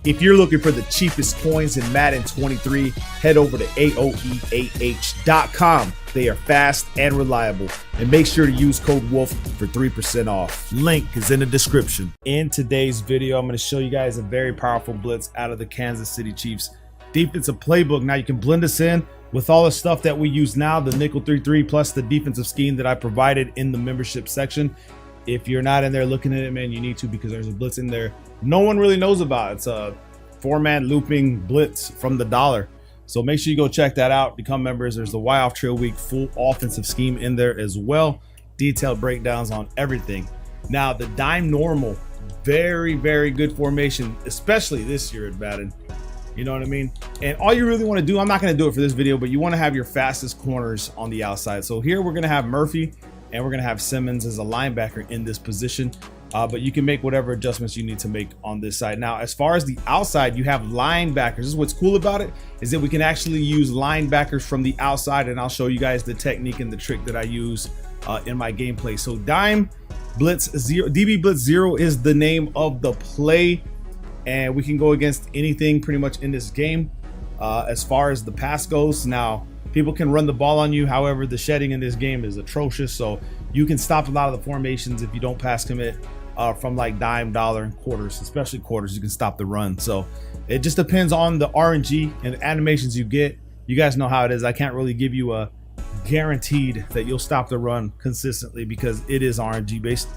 If you're looking for the cheapest coins in Madden 23, head over to AOEAH.com. They are fast and reliable. And make sure to use code WOLF for 3% off. Link is in the description. In today's video, I'm going to show you guys a very powerful blitz out of the Kansas City Chiefs defensive playbook. Now you can blend this in with all the stuff that we use now, the nickel 3-3 plus the defensive scheme that I provided in the membership section. If you're not in there looking at it, man, you need to, because there's a blitz in there no one really knows about. It's a 4-man looping blitz from the dollar. So make sure you go check that out. Become members. There's the Y off trail week full offensive scheme in there as well. Detailed breakdowns on everything. Now the dime normal, very, very good formation, especially this year at Madden. You know what I mean? And all you really want to do, I'm not going to do it for this video, but you want to have your fastest corners on the outside. So here we're going to have Murphy and we're going to have Simmons as a linebacker in this position. But you can make whatever adjustments you need to make on this side. Now, as far as the outside, you have linebackers. This is what's cool about it, is that we can actually use linebackers from the outside, and I'll show you guys the technique and the trick that I use in my gameplay. So dime blitz 0, DB blitz 0 is the name of the play, and we can go against anything pretty much in this game. As far as the pass goes, now people can run the ball on you. However, the shedding in this game is atrocious, so you can stop a lot of the formations if you don't pass commit. From like dime, dollar, and quarters, especially quarters, you can stop the run. So it just depends on the RNG and animations you get. You guys know how it is. I can't really give you a guaranteed that you'll stop the run consistently because it is RNG based.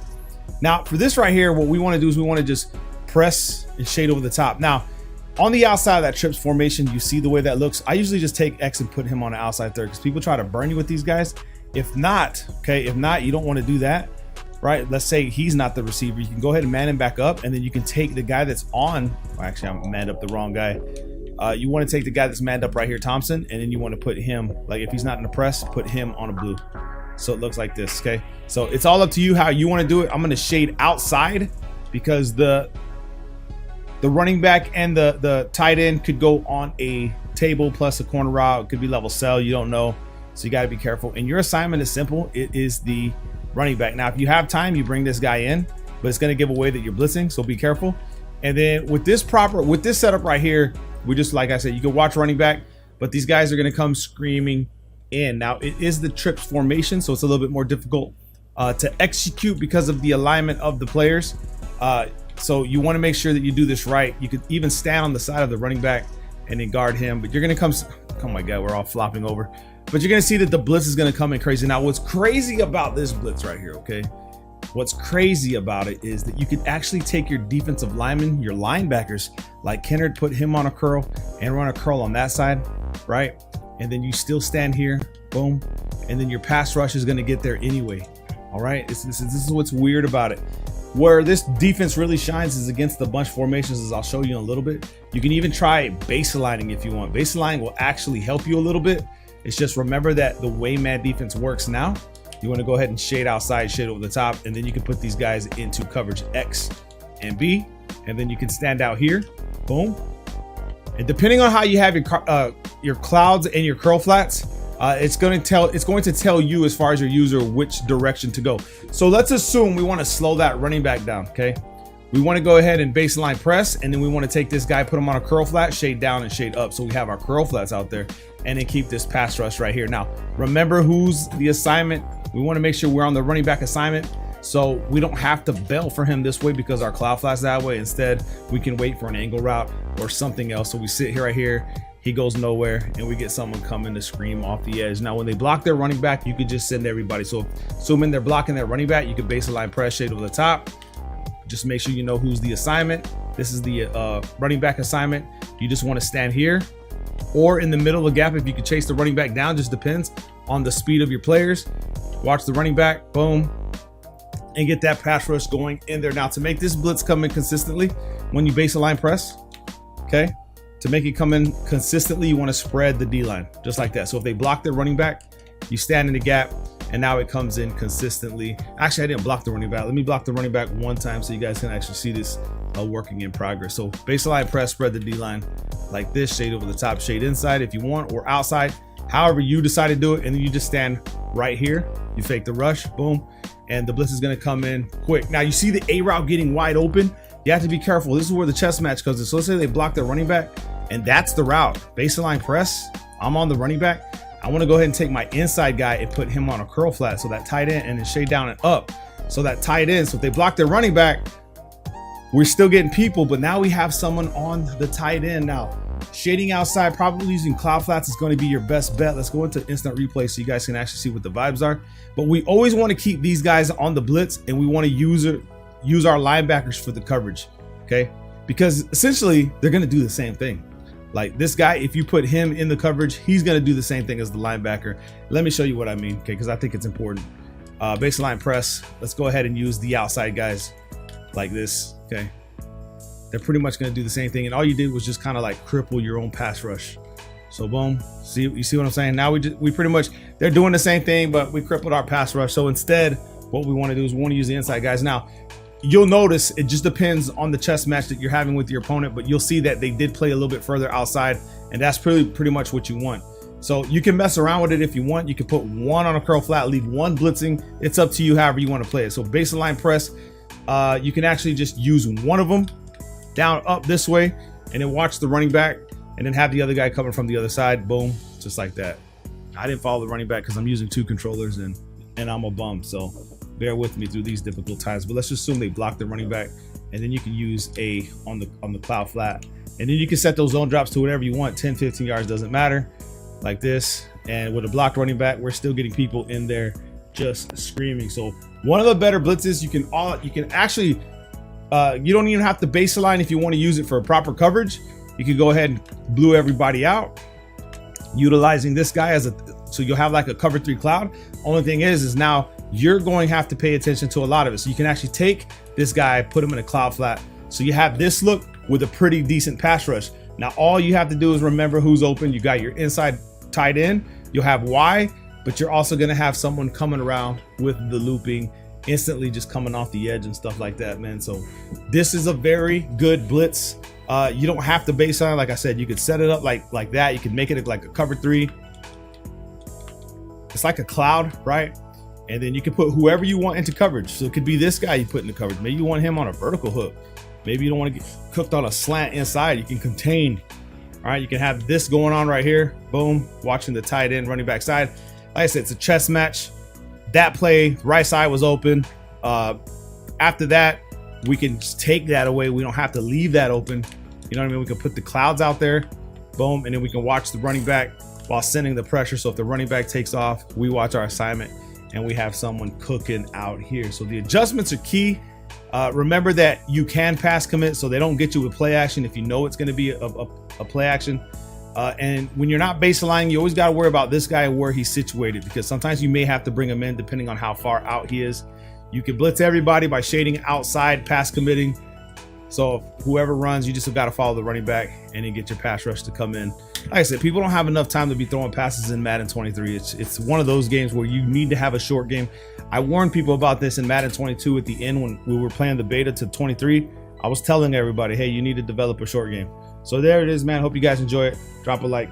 Now for this right here, what we want to do is we want to just press and shade over the top. Now on the outside of that trips formation, you see the way that looks. I usually just take X and put him on the outside third because people try to burn you with these guys. If not, you don't want to do that. Right, let's say he's not the receiver, you can go ahead and man him back up, and then you can take the guy that's on, well, actually I'm manned up the wrong guy. You want to take the guy that's manned up right here, Thompson, and then you want to put him, like if he's not in the press, put him on a blue. So it looks like this. Okay, so it's all up to you how you want to do it. I'm going to shade outside because the running back and the tight end could go on a table plus a corner route. It could be level cell, you don't know, so you got to be careful. And your assignment is simple. It is the running back. Now if you have time, you bring this guy in, but it's going to give away that you're blitzing, so be careful. And then with this setup right here, we just, like I said, you can watch running back, but these guys are going to come screaming in. Now it is the trips formation, so it's a little bit more difficult to execute because of the alignment of the players. So you want to make sure that you do this right. You could even stand on the side of the running back and then guard him, but you're going to come, oh my god, we're all flopping over. But you're going to see that the blitz is going to come in crazy. Now, what's crazy about this blitz right here, okay? What's crazy about it is that you can actually take your defensive linemen, your linebackers, like Kennard, put him on a curl and run a curl on that side, right? And then you still stand here, boom. And then your pass rush is going to get there anyway, all right? This is what's weird about it. Where this defense really shines is against the bunch formations, as I'll show you in a little bit. You can even try base aligning if you want. Base aligning will actually help you a little bit. It's just remember that the way Mad defense works now, you want to go ahead and shade outside, shade over the top, and then you can put these guys into coverage X and B, and then you can stand out here, boom. And depending on how you have your clouds and your curl flats, it's going to tell you as far as your user which direction to go. So let's assume we want to slow that running back down. Okay, we want to go ahead and baseline press, and then we want to take this guy, put him on a curl flat, shade down and shade up, so we have our curl flats out there, and then keep this pass rush right here. Now remember who's the assignment. We want to make sure we're on the running back assignment, so we don't have to bail for him this way because our cloud flats that way. Instead, we can wait for an angle route or something else. So we sit here right here, he goes nowhere, and we get someone coming to scream off the edge. Now when they block their running back, you could just send everybody. So assuming they're blocking their running back, you can baseline press, shade over the top. Just make sure you know who's the assignment. This is the running back assignment. You just want to stand here or in the middle of the gap if you could chase the running back down. Just depends on the speed of your players. Watch the running back, boom, and get that pass rush going in there. Now to make this blitz come in consistently, when you baseline press, okay, to make it come in consistently, you want to spread the D line just like that. So if they block their running back, you stand in the gap, and now it comes in consistently. Actually, I didn't block the running back. Let me block the running back one time so you guys can actually see this working in progress. So baseline press, spread the D line like this, shade over the top, shade inside if you want, or outside, however you decide to do it. And then you just stand right here, you fake the rush, boom, and the blitz is going to come in quick. Now you see the A route getting wide open. you have to be careful. This is where the chess match comes in. So let's say they block their running back, and that's the route. Baseline press, I'm on the running back. I want to go ahead and take my inside guy and put him on a curl flat, so that tight end, and then shade down and up. So that tight end, so if they block their running back, we're still getting people, but now we have someone on the tight end. Now, shading outside, probably using cloud flats is going to be your best bet. Let's go into instant replay so you guys can actually see what the vibes are. But we always want to keep these guys on the blitz, and we want to use our linebackers for the coverage, okay? Because essentially, they're going to do the same thing. Like this guy, if you put him in the coverage, he's going to do the same thing as the linebacker. Let me show you what I mean, okay? Because I think it's important. Baseline press, let's go ahead and use the outside guys like this, okay? They're pretty much going to do the same thing, and all you did was just kind of like cripple your own pass rush. So boom, you see what I'm saying? Now we pretty much, they're doing the same thing, but we crippled our pass rush. So instead, what we want to do is we want to use the inside guys. Now, you'll notice it just depends on the chess match that you're having with your opponent, but you'll see that they did play a little bit further outside, and that's pretty much what you want. So you can mess around with it if you want. You can put one on a curl flat, leave one blitzing. It's up to you however you want to play it. So baseline press, you can actually just use one of them down up this way, and then watch the running back, and then have the other guy coming from the other side. Boom, just like that. I didn't follow the running back because I'm using 2 controllers, and I'm a bum, so bear with me through these difficult times. But let's just assume they block the running back, and then you can use a on the cloud flat, and then you can set those zone drops to whatever you want. 10, 15 yards, doesn't matter, like this. And with a blocked running back, we're still getting people in there just screaming. So one of the better blitzes, you can actually you don't even have to baseline if you want to use it for a proper coverage. You can go ahead and blue everybody out, utilizing this guy as so you'll have like a cover 3 cloud. Only thing is now you're going to have to pay attention to a lot of it. So you can actually take this guy, put him in a cloud flat, so you have this look with a pretty decent pass rush. Now all you have to do is remember who's open. You got your inside tight end, you'll have Y, but you're also going to have someone coming around with the looping, instantly just coming off the edge and stuff like that, man. So this is a very good blitz. You don't have to baseline. Like I said, you could set it up like that. You can make it like a cover 3. It's like a cloud, right? And then you can put whoever you want into coverage. So it could be this guy you put in the coverage. Maybe you want him on a vertical hook. Maybe you don't want to get cooked on a slant inside. You can contain. All right, you can have this going on right here. Boom, watching the tight end running back side. Like I said, it's a chess match. That play, right side was open. After that, we can just take that away. We don't have to leave that open. You know what I mean? We can put the clouds out there, boom, and then we can watch the running back while sending the pressure. So if the running back takes off, we watch our assignment, and we have someone cooking out here. So the adjustments are key. Remember that you can pass commit, so they don't get you with play action if you know it's going to be a play action. And when you're not baselining, you always got to worry about this guy and where he's situated, because sometimes you may have to bring him in depending on how far out he is. You can blitz everybody by shading outside, pass committing. So whoever runs, you just got to follow the running back and then get your pass rush to come in. Like I said, people don't have enough time to be throwing passes in Madden 23. It's one of those games where you need to have a short game. I warned people about this in Madden 22 at the end when we were playing the beta to 23. I was telling everybody, hey, you need to develop a short game. So there it is, man. Hope you guys enjoy it. Drop a like.